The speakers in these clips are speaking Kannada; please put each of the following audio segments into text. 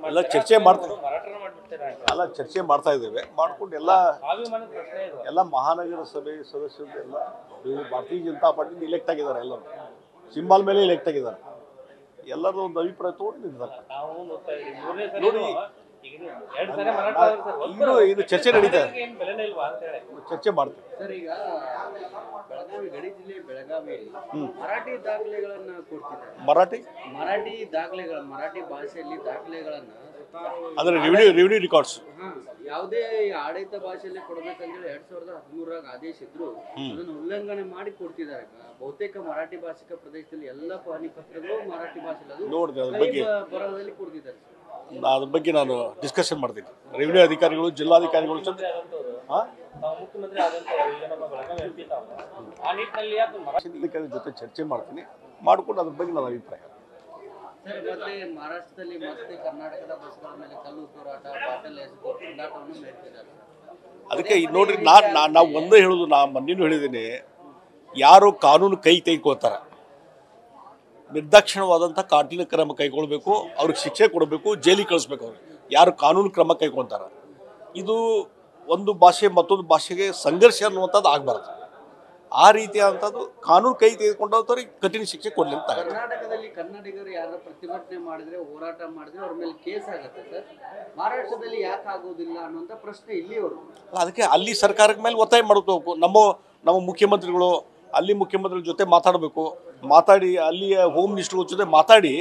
ಎಲ್ಲ ಚರ್ಚೆ ಮಾಡ್ತೀವಿ, ಎಲ್ಲ ಚರ್ಚೆ ಮಾಡ್ತಾ ಇದ್ದೇವೆ. ಮಾಡ್ಕೊಂಡು ಎಲ್ಲ ಮಹಾನಗರ ಸಭೆ ಸದಸ್ಯರು ಎಲ್ಲ ಭಾರತೀಯ ಜನತಾ ಪಾರ್ಟಿ ಇಲೆಕ್ಟ್ ಆಗಿದ್ದಾರೆ. ಎಲ್ಲರೂ ಸಿಂಬಲ್ ಮೇಲೆ ಇಲೆಕ್ಟ್ ಆಗಿದ್ದಾರೆ. ಎಲ್ಲರೂ ಒಂದು ಅಭಿಪ್ರಾಯ ತಗೊಂಡು ನಿಂತಿದ್ದಾರೆ. ನೋಡಿ, ಇದು ಚರ್ಚೆ ನಡೀತಾ ಇದೆ, ಚರ್ಚೆ ಮಾಡ್ತೀವಿ. ಸರ್, ಈಗ ಬೆಳಗಾವಿ ಗಡಿ ಜಿಲ್ಲೆ ಬೆಳಗಾವಿಯಲ್ಲಿ ಮರಾಠಿ ದಾಖಲೆಗಳನ್ನ ಕೊಡ್ತಿದ್ದಾರೆ. ಮರಾಠಿ ಭಾಷೆಯಲ್ಲಿ ದಾಖಲೆಗಳನ್ನ ಅಂದ್ರೆ ರೆವಿನ್ಯೂ ರೆಕಾರ್ಡ್ಸ್ ಯಾವುದೇ ಆಡಳಿತ ಭಾಷೆಯಲ್ಲಿ ಕೊಡ್ಬೇಕಂತೇಳಿ 2013 ಆದೇಶ ಇದ್ರು, ಅದನ್ನು ಉಲ್ಲಂಘನೆ ಮಾಡಿ ಕೊಡ್ತಿದ್ದಾರೆ. ಬಹುತೇಕ ಮರಾಠಿ ಭಾಷಿಕ ಪ್ರದೇಶದಲ್ಲಿ ಎಲ್ಲ ಪಹಣಿ ಪತ್ರಗಳು ಮರಾಠಿ ಭಾಷೆಯಲ್ಲಿ ಬರಹದಲ್ಲಿ ಕೊಡ್ತಿದ್ದಾರೆ. ಅದ್ರ ಬಗ್ಗೆ ನಾನು ಡಿಸ್ಕಷನ್ ಮಾಡ್ತೀನಿ. ರೆವಿನ್ಯೂ ಅಧಿಕಾರಿಗಳು, ಜಿಲ್ಲಾಧಿಕಾರಿಗಳು ಜೊತೆ ಚರ್ಚೆ ಮಾಡ್ತೀನಿ. ಮಾಡ್ಕೊಂಡು ಅದ್ರ ಬಗ್ಗೆ ನನ್ನ ಅಭಿಪ್ರಾಯ. ಮತ್ತೆ ಮಹಾರಾಷ್ಟ್ರದಲ್ಲಿ ಮತ್ತೆ ಕರ್ನಾಟಕದ ಬಸ್ಗಳ ಮೇಲೆ ಕಲ್ಲು ತೂರಾಟ, ಬಾಟಲ್ ಎಸೆದು ತುಂಡಾಟವನ್ನು ನಡೆಸಿದ್ದಾರೆ. ಅದಕ್ಕೆ ನೋಡ್ರಿ, ನಾವು ಒಂದೇ ಹೇಳೋದು, ನಾ ಮೊನ್ನೆನೂ ಹೇಳಿದ್ದೀನಿ, ಯಾರು ಕಾನೂನು ಕೈ ತೆಗೆದುಕೊಳ್ತಾರೆ ನಿರ್ದಾಕ್ಷಿಣ್ಯವಾದಂಥ ಕಾನೂನಿನ ಕ್ರಮ ಕೈಗೊಳ್ಬೇಕು, ಅವ್ರಿಗೆ ಶಿಕ್ಷೆ ಕೊಡಬೇಕು, ಜೈಲಿಗೆ ಕಳಿಸ್ಬೇಕು. ಅವ್ರಿಗೆ ಯಾರು ಕಾನೂನು ಕ್ರಮ ಕೈಗೊಳ್ತಾರೆ, ಇದು ಒಂದು ಭಾಷೆ ಮತ್ತೊಂದು ಭಾಷೆಗೆ ಸಂಘರ್ಷ ಅನ್ನುವಂಥದ್ದು ಆಗಬಾರ್ದು. ಆ ರೀತಿಯಾದಂಥದ್ದು ಕಾನೂನು ಕೈ ತೆಗೆದುಕೊಂಡವ್ರಿಗೆ ಕಠಿಣ ಶಿಕ್ಷೆ ಕೊಡಲಿ ಅಂತ. ಕರ್ನಾಟಕದಲ್ಲಿ ಕನ್ನಡಿಗರು ಯಾರು ಪ್ರತಿಭಟನೆ ಮಾಡಿದ್ರೆ, ಹೋರಾಟ ಮಾಡಿದ್ರೆ ಅವ್ರ ಮೇಲೆ ಕೇಸ್ ಆಗುತ್ತೆ ಸರ್. ಮಹಾರಾಷ್ಟ್ರದಲ್ಲಿ ಯಾಕೆ ಆಗೋದಿಲ್ಲ ಅನ್ನುವಂಥ ಪ್ರಶ್ನೆ ಇಲ್ಲಿವರೆಗೂ. ಅದಕ್ಕೆ ಅಲ್ಲಿ ಸರ್ಕಾರದ ಮೇಲೆ ಒತ್ತಾಯ ಮಾಡಬೇಕು. ನಮ್ಮ ಮುಖ್ಯಮಂತ್ರಿಗಳು ಅಲ್ಲಿ ಮುಖ್ಯಮಂತ್ರಿಗಳ ಜೊತೆ ಮಾತಾಡಿ ಅಲ್ಲಿಯ ಹೋಮ್ ಮಿನಿಸ್ಟರ್ಗಳ ಜೊತೆ ಮಾತಾಡಿ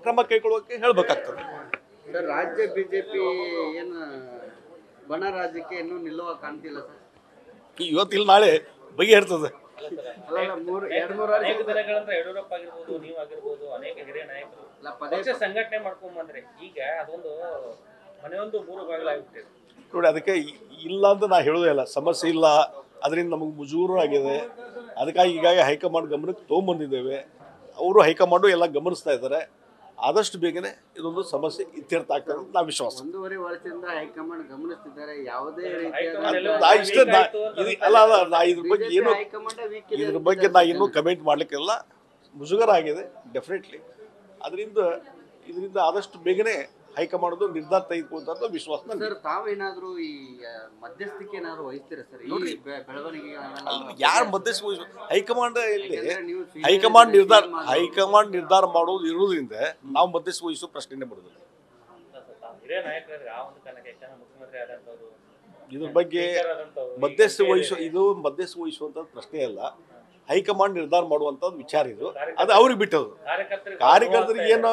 ಕ್ರಮ ಕೈಗೊಳ್ಳೋಕೆ ಹೇಳಬೇಕಾಗ್ತದೆ. ಸರ್, ರಾಜ್ಯ ಬಿಜೆಪಿ ಏನು ಬಣ ರಾಜ್ಯಕ್ಕೆ ಇನ್ನೂ ನಿಲ್ಲುವ ಕಾಣ್ತಿಲ್ಲ ಸರ್. ಇವತ್ತಿಲ್ಲ ನಾಳೆ ಬಗೆಹರ್ತದೆ. ಸಂಘಟನೆ ಮಾಡ್ಕೊಂಡ್ಬಂದ್ರೆ ಈಗ ಅದೊಂದು ಮನೆಯೊಂದು 3 ಬಾಗಿಲಾಗ್ಬಿಟ್ಟಿದೆ ನೋಡಿ. ಅದಕ್ಕೆ ಇಲ್ಲ ಅಂತ ನಾ ಹೇಳೋದೇ ಇಲ್ಲ, ಸಮಸ್ಯೆ ಇಲ್ಲ, ಅದರಿಂದ ನಮಗೆ ಮುಜೂರು ಆಗಿದೆ. ಅದಕ್ಕಾಗಿ ಈಗಾಗಲೇ ಹೈಕಮಾಂಡ್ ಗಮನಕ್ಕೆ ತೊಗೊಂಬಂದಿದ್ದೇವೆ. ಅವರು ಹೈಕಮಾಂಡು ಎಲ್ಲ ಗಮನಿಸ್ತಾ ಇದ್ದಾರೆ. ಆದಷ್ಟು ಬೇಗನೆ ಇದೊಂದು ಸಮಸ್ಯೆ ಇತ್ಯರ್ಥ ಆಗ್ತದೆ ಅಂತ ನಾವು ವಿಶ್ವಾಸ. 1.5 ವರ್ಷದಿಂದ ಹೈಕಮಾಂಡ್ ಗಮನಿಸ್ತಿದ್ದಾರೆ. ಯಾವುದೇ ಇದ್ರ ಬಗ್ಗೆ ನಾ ಇನ್ನೂ ಕಮೆಂಟ್ ಮಾಡ್ಲಿಕ್ಕೆಲ್ಲ ಮುಜುಗರ ಆಗಿದೆ ಡೆಫಿನೆಟ್ಲಿ. ಇದರಿಂದ ಆದಷ್ಟು ಬೇಗನೆ ಹೈಕಮಾಂಡ್ ನಿರ್ಧಾರ ತೆಗೆದುಕೊಂತ ವಿಶ್ವಾಸ. ಸರ್, ತಾವೇನಾದ್ರೂ ಈ ಮಧ್ಯಸ್ಥಿಕೆ ಏನಾದ್ರು ವಹಿಸ್ತೀರಾ ಸರ್? ಈ ಬೆಳವಣಿಗೆ ಯಾರು ಮಧ್ಯಸ್ಥಿಕೆ ವಹಿಸ್ಬೇಕು? ಹೈಕಮಾಂಡ್ ನಿರ್ಧಾರ ಮಾಡೋದು ಇರುವುದರಿಂದ ನಾವು ಮಧ್ಯಸ್ಥಿಕೆ ವಹಿಸೋ ಪ್ರಶ್ನೆನೇ ಬರೋದಿಲ್ಲ. ಇದ್ರ ಬಗ್ಗೆ ಮಧ್ಯಸ್ಥಿಕೆ ವಹಿಸುವಂತ ಪ್ರಶ್ನೆ ಅಲ್ಲ. ಹೈಕಮಾಂಡ್ ನಿರ್ಧಾರ ಮಾಡುವಂತದ್ದು ವಿಚಾರ ಇದು. ಅದು ಅವ್ರಿಗೆ ಬಿಟ್ಟದು. ಕಾರ್ಯಕರ್ತರಿಗೆ ಏನೋ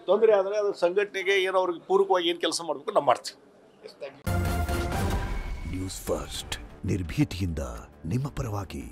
ತೊಂದರೆ ಆದರೆ ಅದು ಸಂಘಟನೆಗೆ ಏನೋ ಅವ್ರಿಗೆ ಪೂರಕವಾಗಿ ಏನು ಕೆಲಸ ಮಾಡಬೇಕು ನಾವು ಮಾಡ್ತೀವಿ. ನ್ಯೂಸ್ ಫಸ್ಟ್, ನಿರ್ಭೀತಿಯಿಂದ ನಿಮ್ಮ ಪರವಾಗಿ.